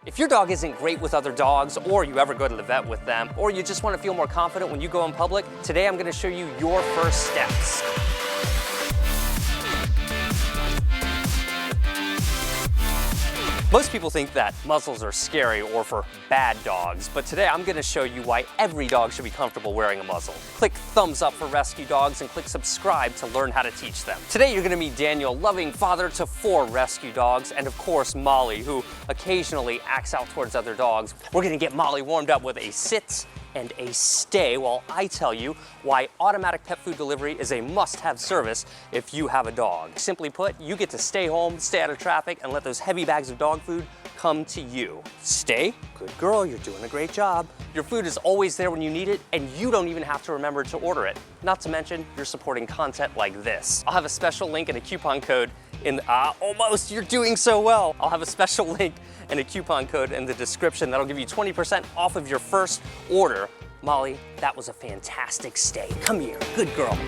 If your dog isn't great with other dogs, or you ever go to the vet with them, or you just want to feel more confident when you go in public, today I'm going to show you your first steps. Most people think that muzzles are scary or for bad dogs, but today I'm going to show you why every dog should be comfortable wearing a muzzle. Click thumbs up for rescue dogs and click subscribe to learn how to teach them. Today you're going to meet Daniel, loving father to 4 rescue dogs, and of course Molly, who occasionally acts out towards other dogs. We're going to get Molly warmed up with a sit and a stay while I tell you why automatic pet food delivery is a must-have service if you have a dog. Simply put, you get to stay home, stay out of traffic, and let those heavy bags of dog food come to you. Stay? Good girl, you're doing a great job. Your food is always there when you need it, and you don't even have to remember to order it. Not to mention, you're supporting content like this. I'll have a special link and a coupon code in, almost, you're doing so well. I'll have a special link and a coupon code in the description that'll give you 20% off of your first order. Molly, that was a fantastic stay. Come here, good girl.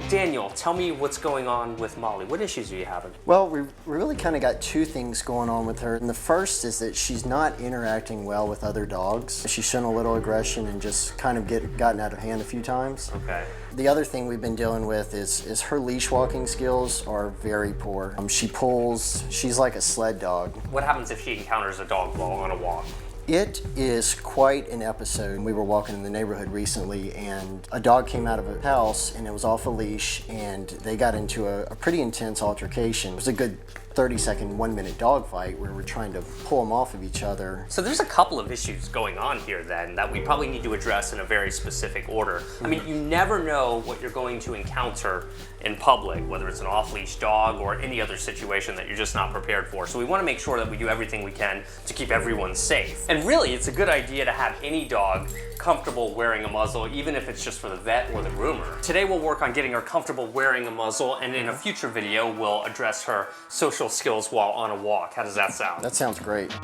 Daniel, tell me what's going on with Molly. What issues are you having? Well, we really kind of got 2 things going on with her. And the first is that she's not interacting well with other dogs. She's shown a little aggression and just kind of gotten out of hand a few times. Okay. The other thing we've been dealing with is her leash walking skills are very poor. She pulls, she's like a sled dog. What happens if she encounters a dog while on a walk? It is quite an episode. We were walking in the neighborhood recently and a dog came out of a house and it was off a leash and they got into a pretty intense altercation. It was a good 30-second, 1-minute dog fight where we're trying to pull them off of each other. So there's a couple of issues going on here then that we probably need to address in a very specific order. I mean, you never know what you're going to encounter in public, whether it's an off-leash dog or any other situation that you're just not prepared for. So we want to make sure that we do everything we can to keep everyone safe. And really, it's a good idea to have any dog comfortable wearing a muzzle, even if it's just for the vet or the groomer. Today we'll work on getting her comfortable wearing a muzzle, and in a future video we'll address her social skills while on a walk. How does that sound? That sounds great.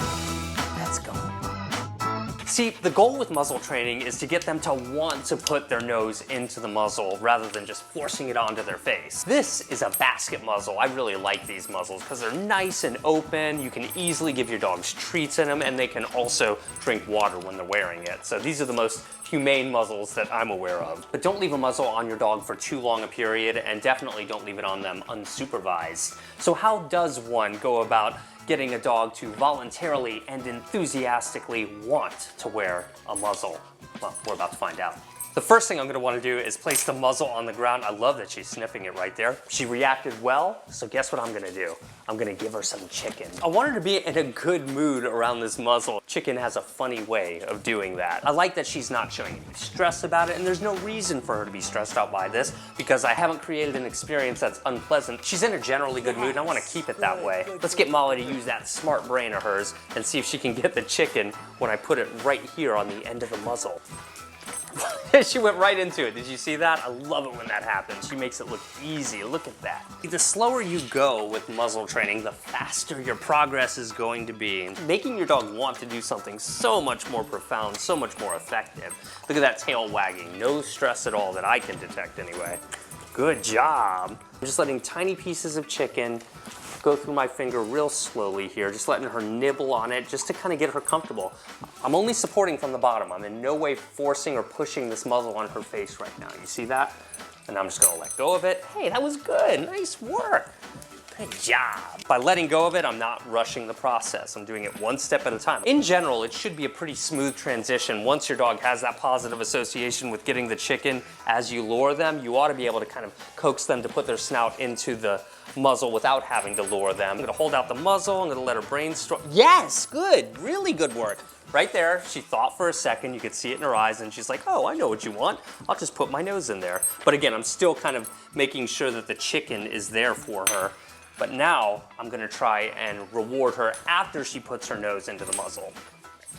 Let's go. See, the goal with muzzle training is to get them to want to put their nose into the muzzle rather than just forcing it onto their face. This is a basket muzzle. I really like these muzzles because they're nice and open. You can easily give your dogs treats in them, and they can also drink water when they're wearing it. So these are the most humane muzzles that I'm aware of. But don't leave a muzzle on your dog for too long a period, and definitely don't leave it on them unsupervised. So how does one go about getting a dog to voluntarily and enthusiastically want to wear a muzzle? Well, we're about to find out. The first thing I'm going to want to do is place the muzzle on the ground. I love that she's sniffing it right there. She reacted well, so guess what I'm going to do? I'm going to give her some chicken. I want her to be in a good mood around this muzzle. Chicken has a funny way of doing that. I like that she's not showing any stress about it, and there's no reason for her to be stressed out by this because I haven't created an experience that's unpleasant. She's in a generally good mood, and I want to keep it that way. Let's get Molly to use that smart brain of hers and see if she can get the chicken when I put it right here on the end of the muzzle. She went right into it. Did you see that? I love it when that happens. She makes it look easy. Look at that. The slower you go with muzzle training, the faster your progress is going to be. Making your dog want to do something so much more profound, so much more effective. Look at that tail wagging. No stress at all that I can detect anyway. Good job. I'm just letting tiny pieces of chicken go through my finger real slowly here, just letting her nibble on it just to kind of get her comfortable. I'm only supporting from the bottom. I'm in no way forcing or pushing this muzzle on her face right now. You see that? And I'm just gonna let go of it. Hey, that was good. Nice work. Good job. By letting go of it, I'm not rushing the process. I'm doing it one step at a time. In general, it should be a pretty smooth transition. Once your dog has that positive association with getting the chicken as you lure them, you ought to be able to kind of coax them to put their snout into the muzzle without having to lure them. I'm gonna hold out the muzzle, I'm gonna let her brainstorm. Yes, good, really good work. Right there, she thought for a second, you could see it in her eyes, and she's like, oh, I know what you want. I'll just put my nose in there. But again, I'm still kind of making sure that the chicken is there for her. But now, I'm gonna try and reward her after she puts her nose into the muzzle.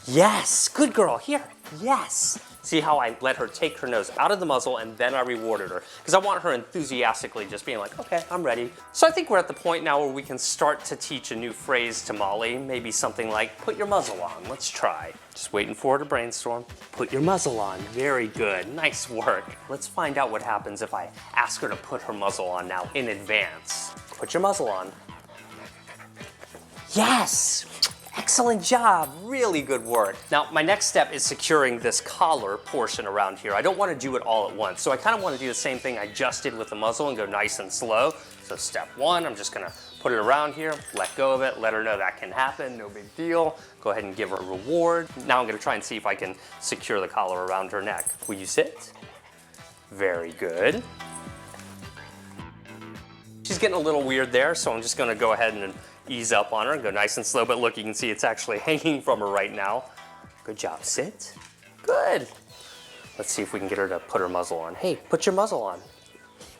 Yes, good girl, here, yes. See how I let her take her nose out of the muzzle and then I rewarded her? Because I want her enthusiastically just being like, okay, I'm ready. So I think we're at the point now where we can start to teach a new phrase to Molly. Maybe something like, put your muzzle on, let's try. Just waiting for her to brainstorm. Put your muzzle on, very good, nice work. Let's find out what happens if I ask her to put her muzzle on now in advance. Put your muzzle on. Yes! Excellent job, really good work. Now, my next step is securing this collar portion around here. I don't want to do it all at once, so I kind of want to do the same thing I just did with the muzzle and go nice and slow. So step one, I'm just gonna put it around here, let go of it, let her know that can happen, no big deal. Go ahead and give her a reward. Now I'm gonna try and see if I can secure the collar around her neck. Will you sit? Very good. She's getting a little weird there, so I'm just gonna go ahead and ease up on her and go nice and slow, but look, you can see it's actually hanging from her right now. Good job, sit. Good. Let's see if we can get her to put her muzzle on. Hey, put your muzzle on.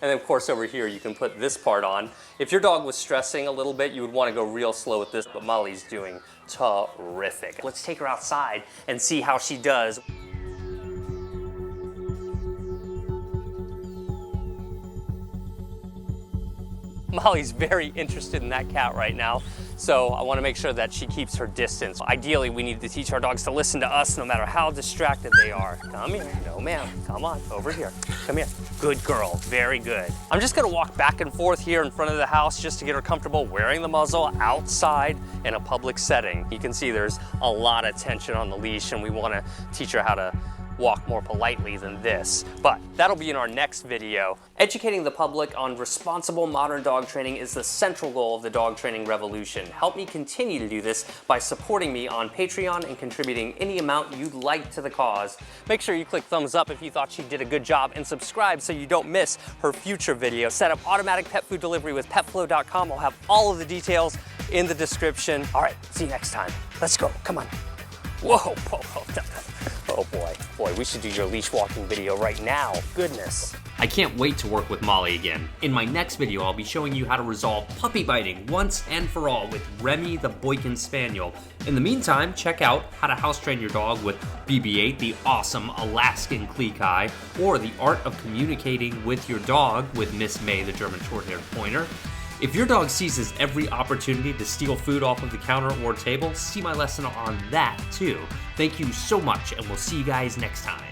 And then of course over here, you can put this part on. If your dog was stressing a little bit, you would wanna go real slow with this, but Molly's doing terrific. Let's take her outside and see how she does. Molly's very interested in that cat right now, so I want to make sure that she keeps her distance. Ideally, we need to teach our dogs to listen to us no matter how distracted they are. Come here. No, ma'am. Come on. Over here. Come here. Good girl. Very good. I'm just going to walk back and forth here in front of the house just to get her comfortable wearing the muzzle outside in a public setting. You can see there's a lot of tension on the leash, and we want to teach her how to walk more politely than this, but that'll be in our next video. Educating the public on responsible modern dog training is the central goal of the dog training revolution. Help me continue to do this by supporting me on Patreon and contributing any amount you'd like to the cause. Make sure you click thumbs up if you thought she did a good job, and subscribe so you don't miss her future videos. Set up automatic pet food delivery with petflow.com. I'll have all of the details in the description. All right, see you next time. Let's go, come on. Whoa, whoa, whoa. Oh boy, we should do your leash walking video right now. Goodness. I can't wait to work with Molly again. In my next video, I'll be showing you how to resolve puppy biting once and for all with Remy the Boykin Spaniel. In the meantime, check out how to house train your dog with BB-8, the awesome Alaskan Klekai, or the art of communicating with your dog with Miss May, the German short-haired pointer. If your dog seizes every opportunity to steal food off of the counter or table, see my lesson on that too. Thank you so much, and we'll see you guys next time.